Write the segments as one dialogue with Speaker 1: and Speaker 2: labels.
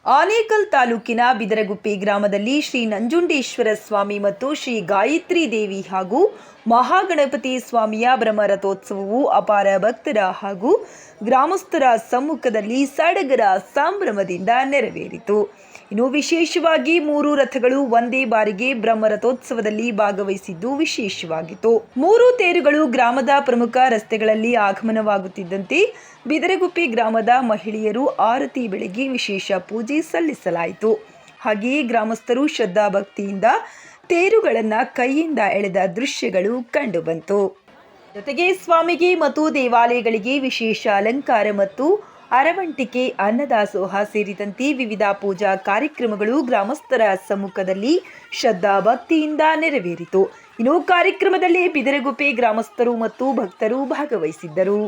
Speaker 1: ಆನೇಕಲ್ ತಾಲೂಕಿನ ಬಿದರಗುಪ್ಪೆ ಗ್ರಾಮದಲ್ಲಿ ಶ್ರೀ ನಂಜುಂಡೇಶ್ವರ ಸ್ವಾಮಿ ಮತ್ತು ಶ್ರೀ ಗಾಯತ್ರಿ ದೇವಿ ಹಾಗೂ ಮಹಾಗಣಪತಿ ಸ್ವಾಮಿಯ ಬ್ರಹ್ಮರಥೋತ್ಸವವು ಅಪಾರ ಭಕ್ತರ ಹಾಗೂ ಗ್ರಾಮಸ್ಥರ ಸಮ್ಮುಖದಲ್ಲಿ ಸಡಗರ ಸಂಭ್ರಮದಿಂದ ನೆರವೇರಿತು. ಇನ್ನು ವಿಶೇಷವಾಗಿ 3 ರಥಗಳು ಒಂದೇ ಬಾರಿಗೆ ಬ್ರಹ್ಮರಥೋತ್ಸವದಲ್ಲಿ ಭಾಗವಹಿಸಿದ್ದು ವಿಶೇಷವಾಗಿತ್ತು. 3 ತೇರುಗಳು ಗ್ರಾಮದ ಪ್ರಮುಖ ರಸ್ತೆಗಳಲ್ಲಿ ಆಗಮನವಾಗುತ್ತಿದ್ದಂತೆ ಬಿದರಗುಪ್ಪೆ ಗ್ರಾಮದ ಮಹಿಳೆಯರು ಆರತಿ ಬೆಳಗಿ ವಿಶೇಷ ಪೂಜೆ ಸಲ್ಲಿಸಲಾಯಿತು. ಹಾಗೆಯೇ ಗ್ರಾಮಸ್ಥರು ಶ್ರದ್ಧಾ ಭಕ್ತಿಯಿಂದ ತೇರುಗಳನ್ನು ಕೈಯಿಂದ ಎಳೆದ ದೃಶ್ಯಗಳು ಕಂಡುಬಂತು. ಜೊತೆಗೆ ಸ್ವಾಮಿಗೆ ಮತ್ತು ದೇವಾಲಯಗಳಿಗೆ ವಿಶೇಷ ಅಲಂಕಾರ ಮತ್ತು ಅರವಂಟಿಕೆ, ಅನ್ನದಾಸೋಹ ಸೇರಿದಂತೆ ವಿವಿಧ ಪೂಜಾ ಕಾರ್ಯಕ್ರಮಗಳು ಗ್ರಾಮಸ್ಥರ ಸಮ್ಮುಖದಲ್ಲಿ ಶ್ರದ್ಧಾ ಭಕ್ತಿಯಿಂದ ನೆರವೇರಿತು. ಇನ್ನು ಕಾರ್ಯಕ್ರಮದಲ್ಲಿ ಬಿದರಗುಪ್ಪೆ ಗ್ರಾಮಸ್ಥರು ಮತ್ತು ಭಕ್ತರು ಭಾಗವಹಿಸಿದ್ದರು.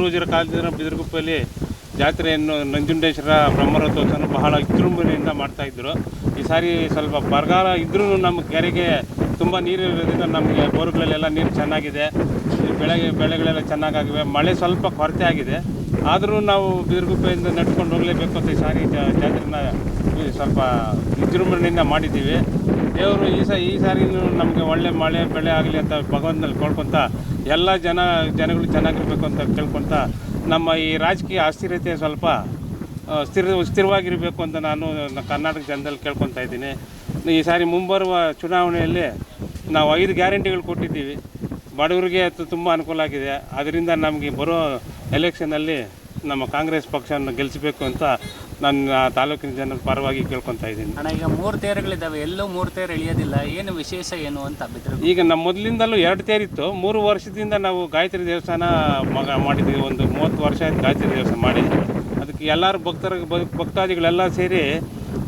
Speaker 2: ಪೂರ್ವಜರ ಕಾಲದಿಂದ ಬಿದಿರುಗುಪ್ಪೆಯಲ್ಲಿ ಜಾತ್ರೆಯನ್ನು ನಂಜುಂಡೇಶ್ವರ ಬ್ರಹ್ಮರಥೋತ್ಸವವನ್ನು ಬಹಳ ವಿಜೃಂಭಣೆಯಿಂದ ಮಾಡ್ತಾಯಿದ್ರು. ಈ ಸಾರಿ ಸ್ವಲ್ಪ ಬರಗಾಲ ಇದ್ರೂ ನಮ್ಮ ಕೆರೆಗೆ ತುಂಬ ನೀರು ಇರೋದ್ರಿಂದ ನಮಗೆ ಬೋರ್ಗಳಲ್ಲೆಲ್ಲ ನೀರು ಚೆನ್ನಾಗಿದೆ, ಬೆಳೆಗಳೆಲ್ಲ ಚೆನ್ನಾಗಿವೆ. ಮಳೆ ಸ್ವಲ್ಪ ಕೊರತೆ ಆಗಿದೆ, ಆದರೂ ನಾವು ಬಿದಿರುಗುಪ್ಪೆಯಿಂದ ನಡ್ಕೊಂಡು ಹೋಗಲೇಬೇಕು ಅಂತ ಈ ಸಾರಿ ಜಾತ್ರೆನ ಸ್ವಲ್ಪ ವಿಜೃಂಭಣೆಯಿಂದ ಮಾಡಿದ್ದೀವಿ. ದೇವರು ಈ ಸಾರಿನೂ ನಮಗೆ ಒಳ್ಳೆ ಮಳೆ ಬೆಳೆ ಆಗಲಿ ಅಂತ ಭಗವಂತನಲ್ಲಿ ಕೇಳ್ಕೊತ ಎಲ್ಲ ಜನಗಳು ಚೆನ್ನಾಗಿರ್ಬೇಕು ಅಂತ ಕೇಳ್ಕೊತ ನಮ್ಮ ಈ ರಾಜಕೀಯ ಅಸ್ಥಿರತೆ ಸ್ವಲ್ಪ ಸ್ಥಿರವಾಗಿರಬೇಕು ಅಂತ ನಾನು ಕರ್ನಾಟಕ ಜನದಲ್ಲಿ ಕೇಳ್ಕೊತಾ ಇದ್ದೀನಿ. ಈ ಸಾರಿ ಮುಂಬರುವ ಚುನಾವಣೆಯಲ್ಲಿ ನಾವು 5 ಗ್ಯಾರಂಟಿಗಳು ಕೊಟ್ಟಿದ್ದೀವಿ. ಬಡವರಿಗೆ ತುಂಬ ಅನುಕೂಲ ಆಗಿದೆ. ಅದರಿಂದ ನಮಗೆ ಬರೋ ಎಲೆಕ್ಷನಲ್ಲಿ ನಮ್ಮ ಕಾಂಗ್ರೆಸ್ ಪಕ್ಷವನ್ನು ಗೆಲ್ಲಿಸಬೇಕು ಅಂತ ನನ್ನ ತಾಲೂಕಿನ ಜನರ ಪರವಾಗಿ ಕೇಳ್ಕೊತಾ ಇದ್ದೀನಿ.
Speaker 3: ಅಣ್ಣ, ಈಗ 3 ತೇರುಗಳಿದ್ದಾವೆ, ಎಲ್ಲೂ 3 ತೇರು ಎಳೆಯೋದಿಲ್ಲ, ಏನು ವಿಶೇಷ ಏನು ಅಂತ ಬಿದ್ದರು?
Speaker 2: ಈಗ ನಮ್ಮ ಮೊದಲಿಂದಲೂ 2 ತೇರಿತ್ತು. 3 ವರ್ಷದಿಂದ ನಾವು ಗಾಯತ್ರಿ ದೇವಸ್ಥಾನ ಮಾಡಿದ್ದೀವಿ. ಒಂದು 30 ವರ್ಷ ಆಯ್ತು ಗಾಯತ್ರಿ ದೇವಸ್ಥಾನ ಮಾಡಿ. ಅದಕ್ಕೆ ಎಲ್ಲರೂ ಭಕ್ತಾದಿಗಳೆಲ್ಲ ಸೇರಿ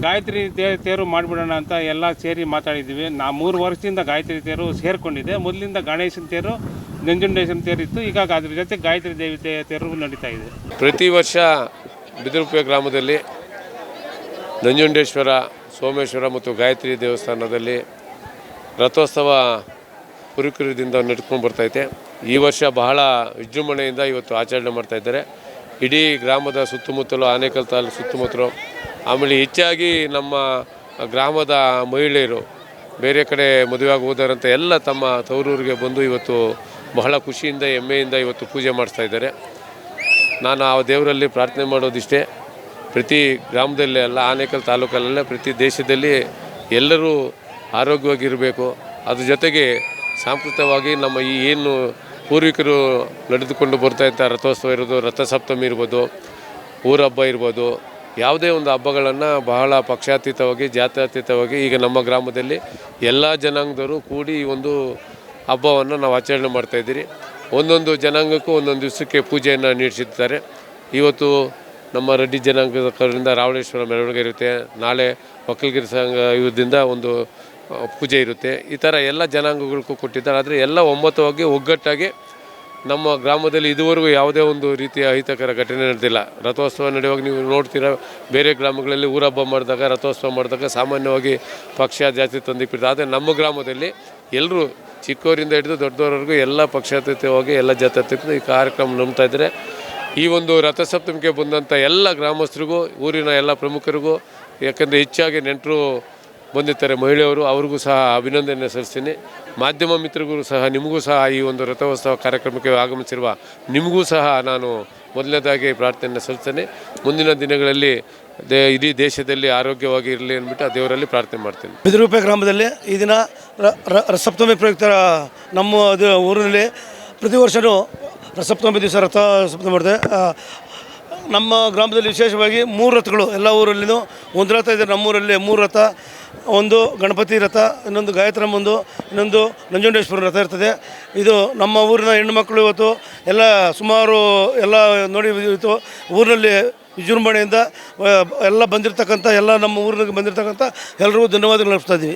Speaker 2: ಗಾಯತ್ರಿ ತೇರು ಮಾಡಿಬಿಡೋಣ ಅಂತ ಎಲ್ಲ ಸೇರಿ ಮಾತಾಡಿದ್ದೀವಿ. 3 ವರ್ಷದಿಂದ ಗಾಯತ್ರಿ ತೇರು ಸೇರಿಕೊಂಡಿದೆ. ಮೊದಲಿಂದ ಗಣೇಶನ ತೇರು, ನಂಜುಂಡೇಶ್ವರನ ತೇರಿತ್ತು. ಈಗ ಅದ್ರ ಜೊತೆ ಗಾಯತ್ರಿ ದೇವಿ ತೇರು ನಡೀತಾ ಇದೆ.
Speaker 4: ಪ್ರತಿ ವರ್ಷ ಬಿದಿರುಗುಪ್ಪೆ ಗ್ರಾಮದಲ್ಲಿ ನಂಜುಂಡೇಶ್ವರ, ಸೋಮೇಶ್ವರ ಮತ್ತು ಗಾಯತ್ರಿ ದೇವಸ್ಥಾನದಲ್ಲಿ ರಥೋತ್ಸವ ಕುರುಕುರದಿಂದ ನಡ್ಕೊಂಡು ಬರ್ತೈತೆ. ಈ ವರ್ಷ ಬಹಳ ವಿಜೃಂಭಣೆಯಿಂದ ಇವತ್ತು ಆಚರಣೆ ಮಾಡ್ತಾಯಿದ್ದಾರೆ. ಇಡೀ ಗ್ರಾಮದ ಸುತ್ತಮುತ್ತಲು, ಆನೇಕಲ್ ತಾಲೂಕು ಸುತ್ತಮುತ್ತಲು, ಆಮೇಲೆ ಹೆಚ್ಚಾಗಿ ನಮ್ಮ ಗ್ರಾಮದ ಮಹಿಳೆಯರು ಬೇರೆ ಕಡೆ ಮದುವೆಯಾಗಿ ಹೋದರಂತೆ ಎಲ್ಲ ತಮ್ಮ ತವರೂರಿಗೆ ಬಂದು ಇವತ್ತು ಬಹಳ ಖುಷಿಯಿಂದ ಹೆಮ್ಮೆಯಿಂದ ಇವತ್ತು ಪೂಜೆ ಮಾಡಿಸ್ತಾಯಿದ್ದಾರೆ. ನಾನು ಆ ದೇವರಲ್ಲಿ ಪ್ರಾರ್ಥನೆ ಮಾಡೋದಿಷ್ಟೇ, ಪ್ರತಿ ಗ್ರಾಮದಲ್ಲೇ ಅಲ್ಲ, ಆನೇಕಲ್ ತಾಲೂಕಲ್ಲೇ ಪ್ರತಿ ದೇಶದಲ್ಲಿ ಎಲ್ಲರೂ ಆರೋಗ್ಯವಾಗಿರಬೇಕು. ಅದ್ರ ಜೊತೆಗೆ ಸಾಂಸ್ಕೃತಿಕವಾಗಿ ನಮ್ಮ ಈ ಏನು ಪೂರ್ವಿಕರು ನಡೆದುಕೊಂಡು ಬರ್ತಾಯಿದ್ದ ರಥೋತ್ಸವ ಇರ್ಬೋದು, ರಥಸಪ್ತಮಿ ಇರ್ಬೋದು, ಊರ ಹಬ್ಬ ಇರ್ಬೋದು, ಯಾವುದೇ ಒಂದು ಹಬ್ಬಗಳನ್ನು ಬಹಳ ಪಕ್ಷಾತೀತವಾಗಿ, ಜಾತ್ಯತೀತವಾಗಿ ಈಗ ನಮ್ಮ ಗ್ರಾಮದಲ್ಲಿ ಎಲ್ಲ ಜನಾಂಗದವರು ಕೂಡಿ ಈ ಒಂದು ಹಬ್ಬವನ್ನು ನಾವು ಆಚರಣೆ ಮಾಡ್ತಾಯಿದ್ದೀರಿ. ಒಂದೊಂದು ಜನಾಂಗಕ್ಕೂ ಒಂದೊಂದು ದಿವಸಕ್ಕೆ ಪೂಜೆಯನ್ನು ನೀಡಿಸಿದ್ದಾರೆ. ಇವತ್ತು ನಮ್ಮ ರೆಡ್ಡಿ ಜನಾಂಗದ ಕಡೆಯಿಂದ ರಾವಣೇಶ್ವರ ಮೆರವಣಿಗೆ ಇರುತ್ತೆ, ನಾಳೆ ಒಕ್ಕಲಿಗರ ಸಂಘ ಇವರಿಂದ ಒಂದು ಪೂಜೆ ಇರುತ್ತೆ. ಈ ಥರ ಎಲ್ಲ ಜನಾಂಗಗಳಿಗೂ ಕೊಟ್ಟಿದ್ದಾರೆ. ಆದರೆ ಎಲ್ಲ ಒಗ್ಗಟ್ಟಾಗಿ ನಮ್ಮ ಗ್ರಾಮದಲ್ಲಿ ಇದುವರೆಗೂ ಯಾವುದೇ ಒಂದು ರೀತಿಯ ಅಹಿತಕರ ಘಟನೆ ನಡೆದಿಲ್ಲ. ರಥೋತ್ಸವ ನಡೆಯುವಾಗ ನೀವು ನೋಡ್ತೀರ, ಬೇರೆ ಗ್ರಾಮಗಳಲ್ಲಿ ಊರ ಹಬ್ಬ ಮಾಡಿದಾಗ, ರಥೋತ್ಸವ ಮಾಡಿದಾಗ ಸಾಮಾನ್ಯವಾಗಿ ಪಕ್ಷ ಜಾತಿ ತಂದಿಕ್ಬಿಡ್ತಾರೆ. ಆದರೆ ನಮ್ಮ ಗ್ರಾಮದಲ್ಲಿ ಎಲ್ಲರೂ ಚಿಕ್ಕವರಿಂದ ಹಿಡಿದು ದೊಡ್ಡವರವರೆಗೂ ಎಲ್ಲ ಪಕ್ಷಾತೀತವಾಗಿ ಎಲ್ಲ ಜಾತ್ಯತೀತ ಈ ಕಾರ್ಯಕ್ರಮ ನಂಬ್ತಾ ಇದ್ದಾರೆ. ಈ ಒಂದು ರಥಸಪ್ತಮಿಗೆ ಬಂದಂಥ ಎಲ್ಲ ಗ್ರಾಮಸ್ಥರಿಗೂ, ಊರಿನ ಎಲ್ಲ ಪ್ರಮುಖರಿಗೂ, ಯಾಕಂದರೆ ಹೆಚ್ಚಾಗಿ ನೆಂಟರು ಬಂದಿರ್ತಾರೆ ಮಹಿಳೆಯರು, ಅವ್ರಿಗೂ ಸಹ ಅಭಿನಂದನೆ ಸಲ್ಲಿಸ್ತೀನಿ. ಮಾಧ್ಯಮ ಮಿತ್ರರಿಗೂ ಸಹ, ನಿಮಗೂ ಸಹ ಈ ಒಂದು ರಥೋತ್ಸವ ಕಾರ್ಯಕ್ರಮಕ್ಕೆ ಆಗಮಿಸಿರುವ ನಿಮಗೂ ಸಹ ನಾನು ಮೊದಲನೇದಾಗಿ ಪ್ರಾರ್ಥನೆ ಸಲ್ಲಿಸ್ತೇನೆ. ಮುಂದಿನ ದಿನಗಳಲ್ಲಿ ಇಡೀ ದೇಶದಲ್ಲಿ ಆರೋಗ್ಯವಾಗಿ ಇರಲಿ ಅಂದ್ಬಿಟ್ಟು ಆ ದೇವರಲ್ಲಿ ಪ್ರಾರ್ಥನೆ ಮಾಡ್ತೀನಿ.
Speaker 5: ಬಿದಿರುಗುಪ್ಪೆ ಗ್ರಾಮದಲ್ಲಿ ಈ ದಿನ ರಥಸಪ್ತಮಿ ಪ್ರಯುಕ್ತ ನಮ್ಮ ಊರಿನಲ್ಲಿ ಪ್ರತಿ ವರ್ಷವೂ ರಥಸಪ್ತಮಿ ದಿವಸ ರಥ ಸಪ್ತಮಿ ಮಾಡಿದೆ. ನಮ್ಮ ಗ್ರಾಮದಲ್ಲಿ ವಿಶೇಷವಾಗಿ 3 ರಥಗಳು ಎಲ್ಲ ಊರಲ್ಲಿನೂ. ಒಂದು ರಥ ಇದೆ ನಮ್ಮೂರಲ್ಲಿ, 3 ರಥ. ಒಂದು ಗಣಪತಿ ರಥ, ಇನ್ನೊಂದು ಗಾಯತ್ರಮ್ಮಂದು, ಇನ್ನೊಂದು ನಂಜುಂಡೇಶ್ವರ ರಥ ಇರ್ತದೆ. ಇದು ನಮ್ಮ ಊರಿನ ಹೆಣ್ಣುಮಕ್ಕಳು ಇವತ್ತು ಎಲ್ಲ ಸುಮಾರು ಎಲ್ಲ ನೋಡಿ ಇವತ್ತು ಊರಿನಲ್ಲಿ ವಿಜೃಂಭಣೆಯಿಂದ ಎಲ್ಲ ಬಂದಿರತಕ್ಕಂಥ ಎಲ್ಲ ನಮ್ಮ ಊರಿಗೆ ಬಂದಿರತಕ್ಕಂಥ ಎಲ್ಲರಿಗೂ ಧನ್ಯವಾದಗಳು ನಡೆಸ್ತಾ ಇದ್ದೀವಿ.